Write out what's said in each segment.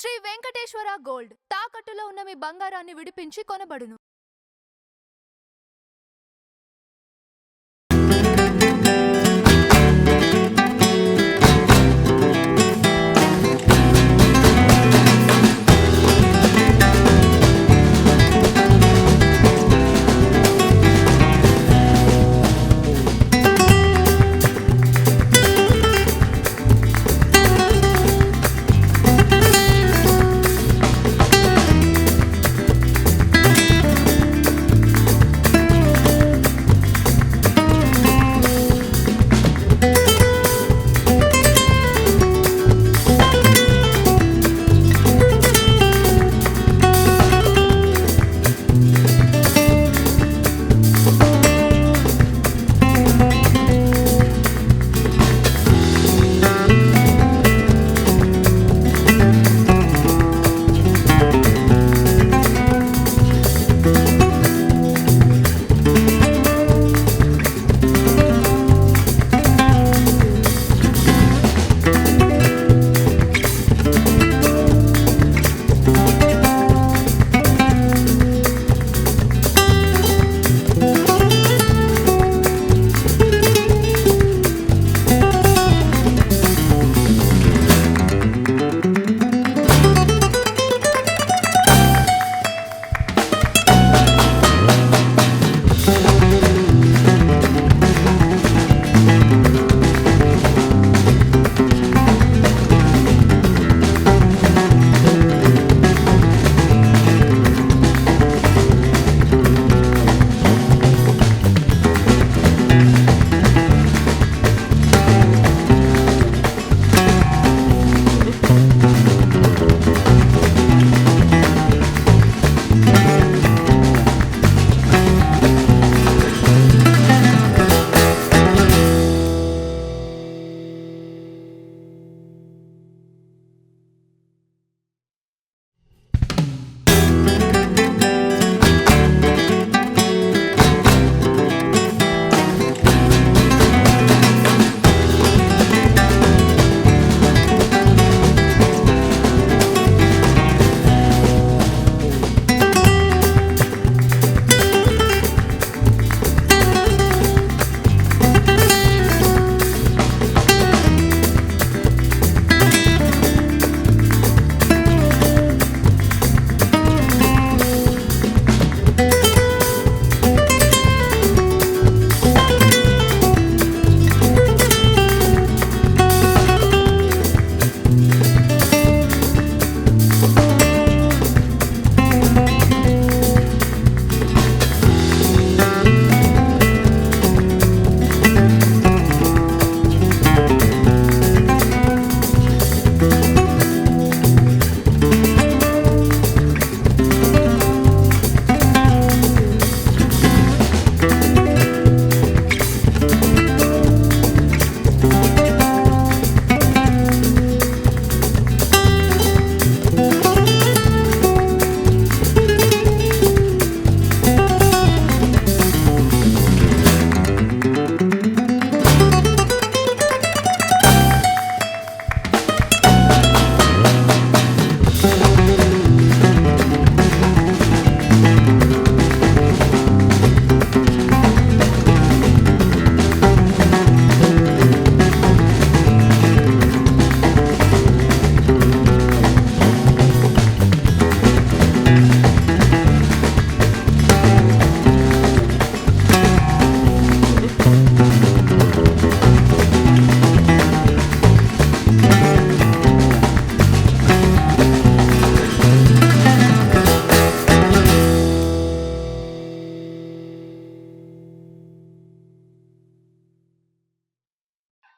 Shri Venkateswara gold తాకట్టులో ఉన్న మీ బంగారాన్ని విడిపించి కొనబడును.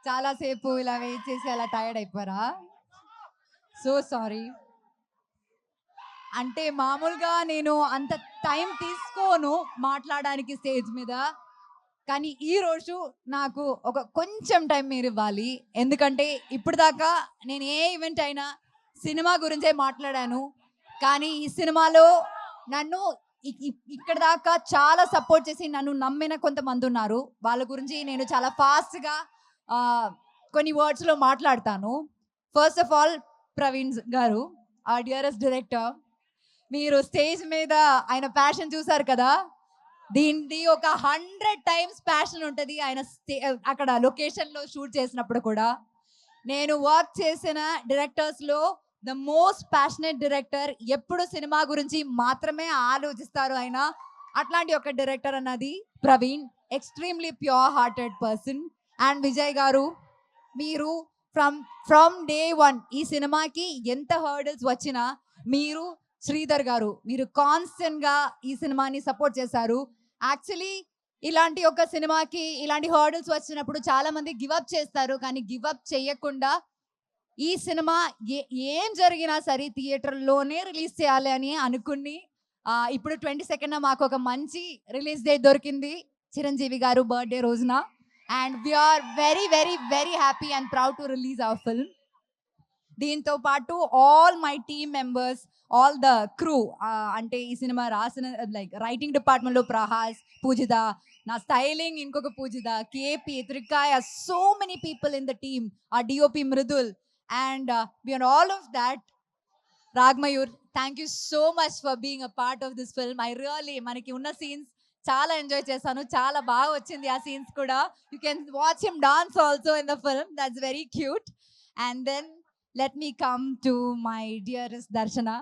చాలా సేపు ఇలా వెయిట్ చేసి అలా టైర్డ్ అయిపోయారా? So sorry. అంటే మామూలుగా నేను అంత టైం తీసుకోను మాట్లాడడానికి స్టేజ్ మీద, కానీ ఈ రోజు నాకు ఒక కొంచెం టైం మీరు ఇవ్వాలి. ఎందుకంటే ఇప్పుడు దాకా నేను ఏ ఈవెంట్ అయినా సినిమా గురించే మాట్లాడాను, కానీ ఈ సినిమాలో నన్ను ఇక్కడ దాకా చాలా సపోర్ట్ చేసి నన్ను నమ్మిన కొంతమంది ఉన్నారు. వాళ్ళ గురించి నేను చాలా ఫాస్ట్గా కొన్ని వర్డ్స్లో మాట్లాడతాను. ఫస్ట్ ఆఫ్ ఆల్ ప్రవీణ్ గారు, ఆ డియరెస్ట్ డైరెక్టర్. మీరు స్టేజ్ మీద ఆయన ప్యాషన్ చూసారు కదా, దీన్ని ఒక 100 టైమ్స్ ప్యాషన్ ఉంటుంది ఆయన అక్కడ లొకేషన్లో షూట్ చేసినప్పుడు కూడా. నేను వర్క్ చేసిన డైరెక్టర్స్లో ద మోస్ట్ ప్యాషనెట్ డైరెక్టర్, ఎప్పుడు సినిమా గురించి మాత్రమే ఆలోచిస్తారు ఆయన. అట్లాంటి ఒక డైరెక్టర్ అన్నది Praveen, extremely pure hearted person. And Vijay గారు, మీరు ఫ్రమ్ డే వన్ ఈ సినిమాకి ఎంత హర్డల్స్ వచ్చినా మీరు, శ్రీధర్ గారు, మీరు కాన్స్టెంట్ గా ఈ సినిమాని సపోర్ట్ చేశారు. యాక్చువల్లీ ఇలాంటి ఒక సినిమాకి ఇలాంటి హర్డల్స్ వచ్చినప్పుడు చాలా మంది గివప్ చేస్తారు, కానీ గివప్ చేయకుండా ఈ సినిమా ఏం జరిగినా సరే థియేటర్లోనే రిలీజ్ చేయాలి అని అనుకుని ఇప్పుడు 22న మాకు ఒక మంచి రిలీజ్ డేట్ దొరికింది చిరంజీవి గారు బర్త్డే రోజున. And we are very very very happy and proud to release our film. దీంతో పాటు all my team members, all the crew, అంటే ఈ సినిమా రాసిన లైక్ రైటింగ్ డిపార్ట్మెంట్లో ప్రహాస్, పూజిత, నా స్టైలింగ్ ఇంకొక Poojitha, K P, Trikaya, so many people in the team, ఆ DOP Mridul, and beyond all of that Ragmayur, thank you so much for being a part of this film. I really మనకి ఉన్న scenes చాలా enjoy చేశాను, చాలా బాగా వచ్చింది ఆ సీన్స్ కూడా. You can watch him dance also in the film, that's very cute. And then let me come to my dearest Darshana.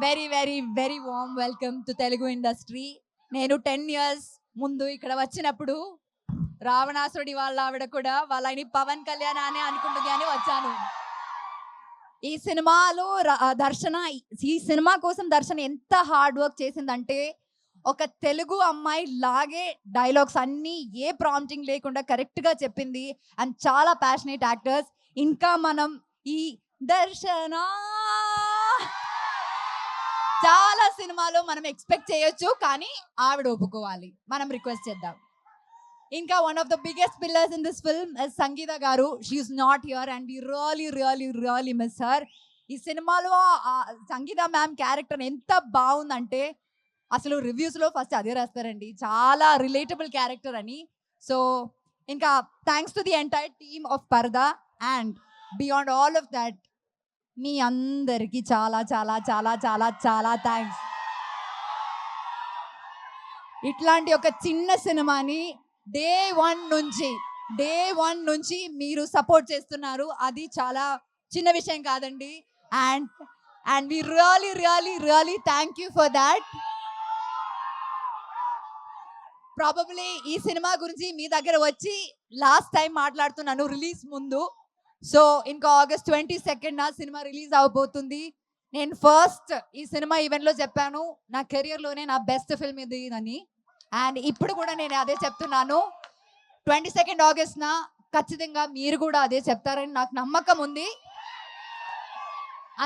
Very very very warm welcome to Telugu industry. నేను 10 years ముందు ఇక్కడ వచ్చినప్పుడు రావణాసుడి వాళ్ళ ఆవిడ కూడా వాళ్ళని పవన్ కళ్యాణ్ అని అనుకుంటుంది అని వచ్చాను. ఈ సినిమాలో దర్శన, ఈ సినిమా కోసం దర్శన ఎంత హార్డ్ వర్క్ చేసిందంటే, ఒక తెలుగు అమ్మాయి లాగే డైలాగ్స్ అన్నీ ఏ ప్రాంప్టింగ్ లేకుండా కరెక్ట్గా చెప్పింది. అండ్ చాలా ప్యాషనేట్ యాక్టర్స్. ఇంకా మనం ఈ దర్శన చాలా సినిమాలో మనం ఎక్స్పెక్ట్ చేయొచ్చు, కానీ ఆవిడ ఒప్పుకోవాలి, మనం రిక్వెస్ట్ చేద్దాం. ఇంకా one of the biggest pillars in this film Sangeetha garu. She's not here and we really really really miss her. ఈ సినిమాలో సంగీత మ్యామ్ క్యారెక్టర్ ఎంత బాగుందంటే, అసలు రివ్యూస్లో ఫస్ట్ అదే రాస్తారండి, చాలా రిలేటబుల్ క్యారెక్టర్ అని. సో ఇంకా thanks to the entire team of Paradha. And beyond all of that మీ అందరికీ చాలా చాలా చాలా చాలా చాలా థ్యాంక్స్. ఇట్లాంటి ఒక చిన్న సినిమాని డే వన్ నుంచి మీరు సపోర్ట్ చేస్తున్నారు, అది చాలా చిన్న విషయం కాదండి. And we really really really thank you for that. Probably ఈ సినిమా గురించి మీ దగ్గర వచ్చి లాస్ట్ టైం మాట్లాడుతున్నాను రిలీజ్ ముందు. సో ఇంకా ఆగస్ట్ 22న సినిమా రిలీజ్ అవబోతుంది. నేను ఫస్ట్ ఈ సినిమా ఈవెంట్లో చెప్పాను, నా కెరియర్లోనే నా బెస్ట్ ఫిల్మ్ ఇది అని. అండ్ ఇప్పుడు కూడా నేను అదే చెప్తున్నాను, 22 ఆగస్ట్న ఖచ్చితంగా మీరు కూడా అదే చెప్తారని నాకు నమ్మకం ఉంది.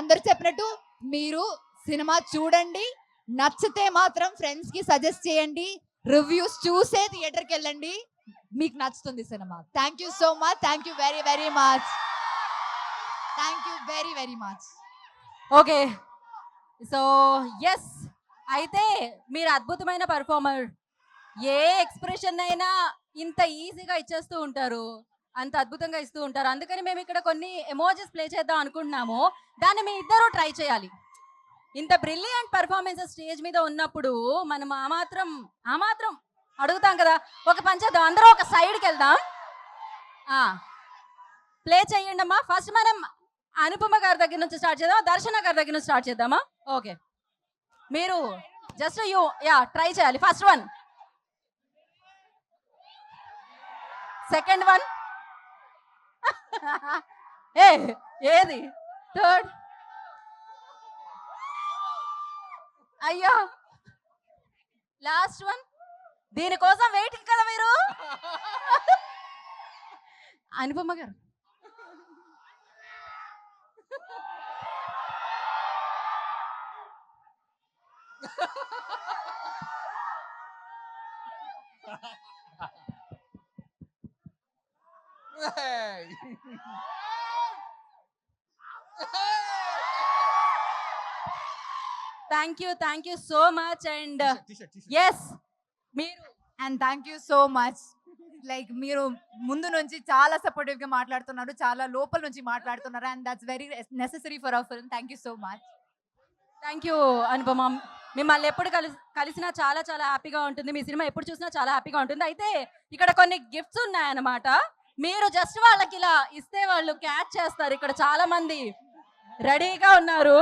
అందరు చెప్పినట్టు మీరు సినిమా చూడండి, నచ్చితే మాత్రం ఫ్రెండ్స్కి సజెస్ట్ చేయండి, రివ్యూస్ చూసే థియేటర్కి వెళ్ళండి, మీకు నచ్చుతుంది సినిమా. Thank you so much, thank you very very much, thank you very very much. Okay, so yes, అయితే మీరు అద్భుతమైన పర్ఫార్మర్. ఏ ఎక్స్ప్రెషన్ అయినా ఇంత ఈజీగా ఇచ్చేస్తూ ఉంటారు, అంత అద్భుతంగా ఇస్తూ ఉంటారు. అందుకని మేము ఇక్కడ కొన్ని ఎమోజీస్ ప్లే చేద్దాం అనుకుంటున్నాము, దాన్ని మీ ఇద్దరు ట్రై చేయాలి. ఇంత బ్రిలియంట్ పర్ఫార్మెన్సెస్ స్టేజ్ మీద ఉన్నప్పుడు మనం ఆ మాత్రం అడుగుతాం కదా, ఒక పని చేద్దాం, అందరూ ఒక సైడ్కి వెళ్దాం. ప్లే చేయండి అమ్మా. ఫస్ట్ మనం అనుపమ గారి దగ్గర నుంచి స్టార్ట్ చేద్దాం, దర్శన గారి దగ్గర నుంచి స్టార్ట్ చేద్దామా? ఓకే, మీరు జస్ట్ ట్రై చేయాలి. ఫస్ట్ వన్, సెకండ్ వన్, ఏది థర్డ్, అయ్యో లాస్ట్ వన్. దీనికోసం వెయిటింగ్ కదా మీరు. Anupama garu thank you so much. And yes మీరు, and thank you so much. Like మీరు ముందు నుంచి చాలా సపోర్టివ్ గా మాట్లాడుతున్నారు, చాలా లోపల నుంచి మాట్లాడుతున్నారు, and that's very necessary for hour film. Thank you so much. Thank you Anupama. మిమ్మల్ని ఎప్పుడు కలిసినా చాలా చాలా హ్యాపీగా ఉంటుంది. మీ సినిమా ఎప్పుడు చూసినా చాలా హ్యాపీగా ఉంటుంది. అయితే ఇక్కడ కొన్ని గిఫ్ట్స్ ఉన్నాయన్నమాట. మీరు జస్ట్ వాళ్ళకి ఇలా ఇస్తే వాళ్ళు క్యాచ్ చేస్తారు. ఇక్కడ చాలా మంది రెడీగా ఉన్నారు.